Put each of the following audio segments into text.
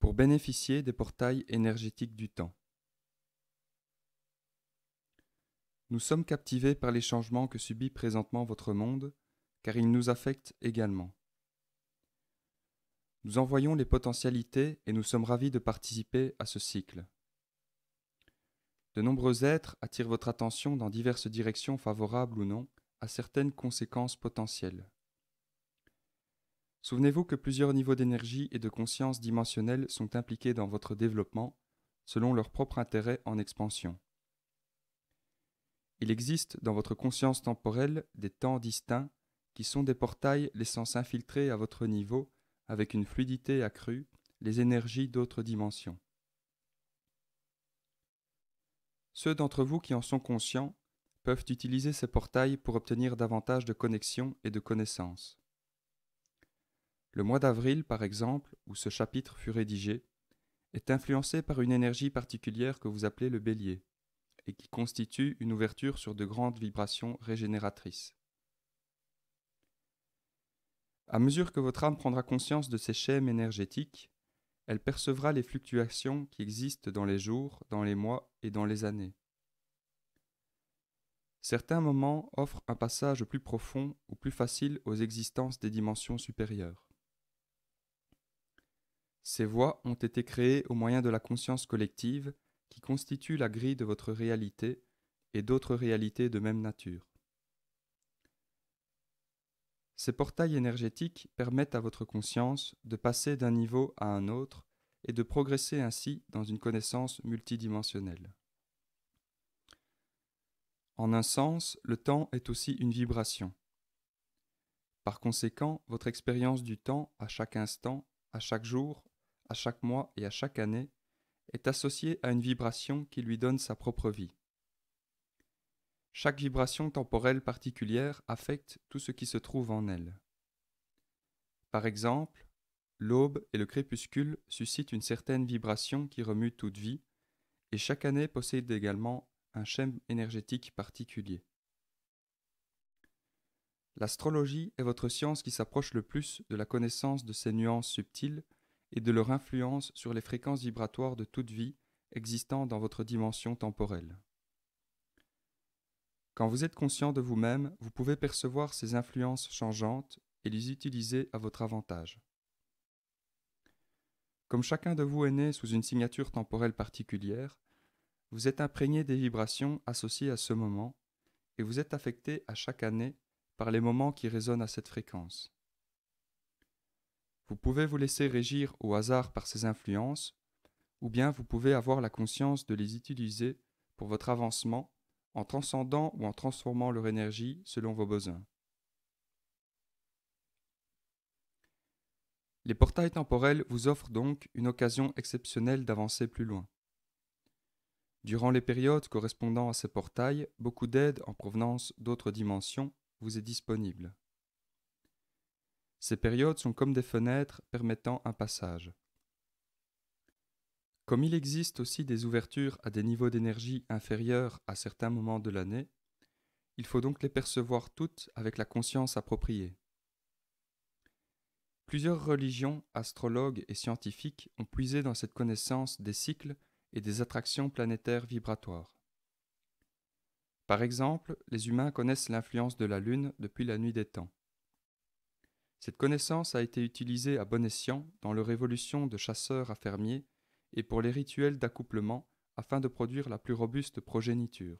pour bénéficier des portails énergétiques du temps. Nous sommes captivés par les changements que subit présentement votre monde, car ils nous affectent également. Nous en voyons les potentialités et nous sommes ravis de participer à ce cycle. De nombreux êtres attirent votre attention dans diverses directions favorables ou non à certaines conséquences potentielles. Souvenez-vous que plusieurs niveaux d'énergie et de conscience dimensionnelle sont impliqués dans votre développement selon leur propre intérêt en expansion. Il existe dans votre conscience temporelle des temps distincts qui sont des portails laissant s'infiltrer à votre niveau avec une fluidité accrue les énergies d'autres dimensions. Ceux d'entre vous qui en sont conscients peuvent utiliser ces portails pour obtenir davantage de connexion et de connaissances. Le mois d'avril, par exemple, où ce chapitre fut rédigé, est influencé par une énergie particulière que vous appelez le bélier, et qui constitue une ouverture sur de grandes vibrations régénératrices. À mesure que votre âme prendra conscience de ces schèmes énergétiques, elle percevra les fluctuations qui existent dans les jours, dans les mois et dans les années. Certains moments offrent un passage plus profond ou plus facile aux existences des dimensions supérieures. Ces voies ont été créées au moyen de la conscience collective qui constitue la grille de votre réalité et d'autres réalités de même nature. Ces portails énergétiques permettent à votre conscience de passer d'un niveau à un autre et de progresser ainsi dans une connaissance multidimensionnelle. En un sens, le temps est aussi une vibration. Par conséquent, votre expérience du temps à chaque instant, à chaque jour, à chaque mois et à chaque année est associée à une vibration qui lui donne sa propre vie. Chaque vibration temporelle particulière affecte tout ce qui se trouve en elle. Par exemple, l'aube et le crépuscule suscitent une certaine vibration qui remue toute vie, et chaque année possède également un schème énergétique particulier. L'astrologie est votre science qui s'approche le plus de la connaissance de ces nuances subtiles et de leur influence sur les fréquences vibratoires de toute vie existant dans votre dimension temporelle. Quand vous êtes conscient de vous-même, vous pouvez percevoir ces influences changeantes et les utiliser à votre avantage. Comme chacun de vous est né sous une signature temporelle particulière, vous êtes imprégné des vibrations associées à ce moment et vous êtes affecté à chaque année par les moments qui résonnent à cette fréquence. Vous pouvez vous laisser régir au hasard par ces influences, ou bien vous pouvez avoir la conscience de les utiliser pour votre avancement en transcendant ou en transformant leur énergie selon vos besoins. Les portails temporels vous offrent donc une occasion exceptionnelle d'avancer plus loin. Durant les périodes correspondant à ces portails, beaucoup d'aide en provenance d'autres dimensions vous est disponible. Ces périodes sont comme des fenêtres permettant un passage. Comme il existe aussi des ouvertures à des niveaux d'énergie inférieurs à certains moments de l'année, il faut donc les percevoir toutes avec la conscience appropriée. Plusieurs religions, astrologues et scientifiques ont puisé dans cette connaissance des cycles et des attractions planétaires vibratoires. Par exemple, les humains connaissent l'influence de la Lune depuis la nuit des temps. Cette connaissance a été utilisée à bon escient dans leur évolution de chasseurs à fermiers et pour les rituels d'accouplement afin de produire la plus robuste progéniture.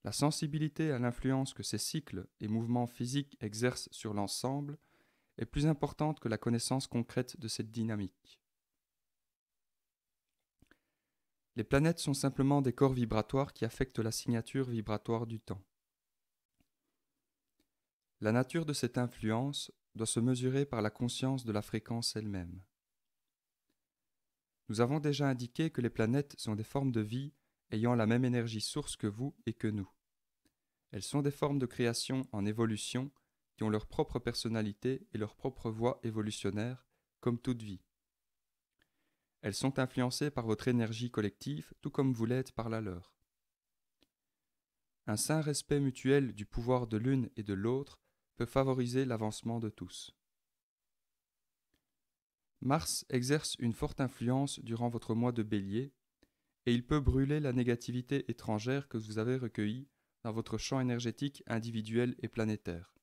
La sensibilité à l'influence que ces cycles et mouvements physiques exercent sur l'ensemble est plus importante que la connaissance concrète de cette dynamique. Les planètes sont simplement des corps vibratoires qui affectent la signature vibratoire du temps. La nature de cette influence doit se mesurer par la conscience de la fréquence elle-même. Nous avons déjà indiqué que les planètes sont des formes de vie ayant la même énergie source que vous et que nous. Elles sont des formes de création en évolution qui ont leur propre personnalité et leur propre voie évolutionnaire, comme toute vie. Elles sont influencées par votre énergie collective, tout comme vous l'êtes par la leur. Un sain respect mutuel du pouvoir de l'une et de l'autre peut favoriser l'avancement de tous. Mars exerce une forte influence durant votre mois de Bélier et il peut brûler la négativité étrangère que vous avez recueillie dans votre champ énergétique individuel et planétaire.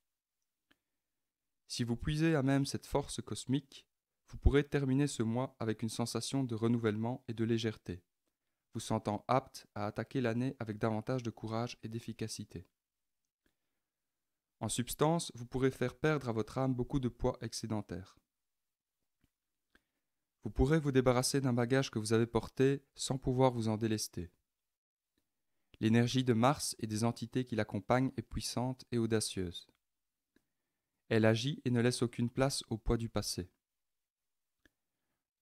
Si vous puisez à même cette force cosmique, vous pourrez terminer ce mois avec une sensation de renouvellement et de légèreté, vous sentant apte à attaquer l'année avec davantage de courage et d'efficacité. En substance, vous pourrez faire perdre à votre âme beaucoup de poids excédentaire. Vous pourrez vous débarrasser d'un bagage que vous avez porté sans pouvoir vous en délester. L'énergie de Mars et des entités qui l'accompagnent est puissante et audacieuse. Elle agit et ne laisse aucune place au poids du passé.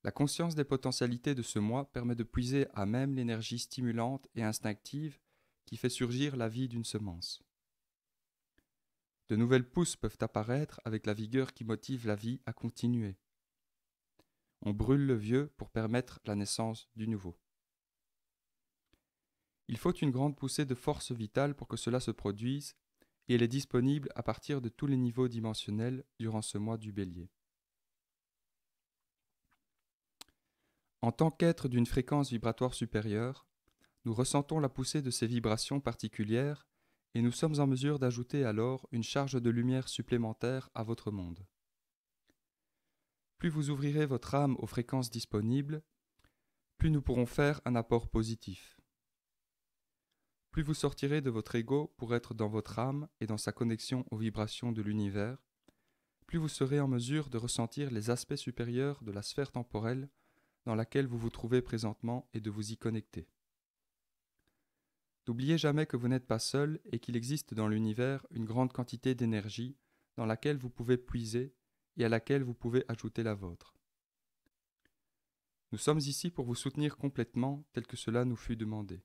La conscience des potentialités de ce mois permet de puiser à même l'énergie stimulante et instinctive qui fait surgir la vie d'une semence. De nouvelles pousses peuvent apparaître avec la vigueur qui motive la vie à continuer. On brûle le vieux pour permettre la naissance du nouveau. Il faut une grande poussée de force vitale pour que cela se produise, et elle est disponible à partir de tous les niveaux dimensionnels durant ce mois du Bélier. En tant qu'être d'une fréquence vibratoire supérieure, nous ressentons la poussée de ces vibrations particulières et nous sommes en mesure d'ajouter alors une charge de lumière supplémentaire à votre monde. Plus vous ouvrirez votre âme aux fréquences disponibles, plus nous pourrons faire un apport positif. Plus vous sortirez de votre ego pour être dans votre âme et dans sa connexion aux vibrations de l'univers, plus vous serez en mesure de ressentir les aspects supérieurs de la sphère temporelle dans laquelle vous vous trouvez présentement et de vous y connecter. N'oubliez jamais que vous n'êtes pas seul et qu'il existe dans l'univers une grande quantité d'énergie dans laquelle vous pouvez puiser et à laquelle vous pouvez ajouter la vôtre. Nous sommes ici pour vous soutenir complètement tel que cela nous fut demandé.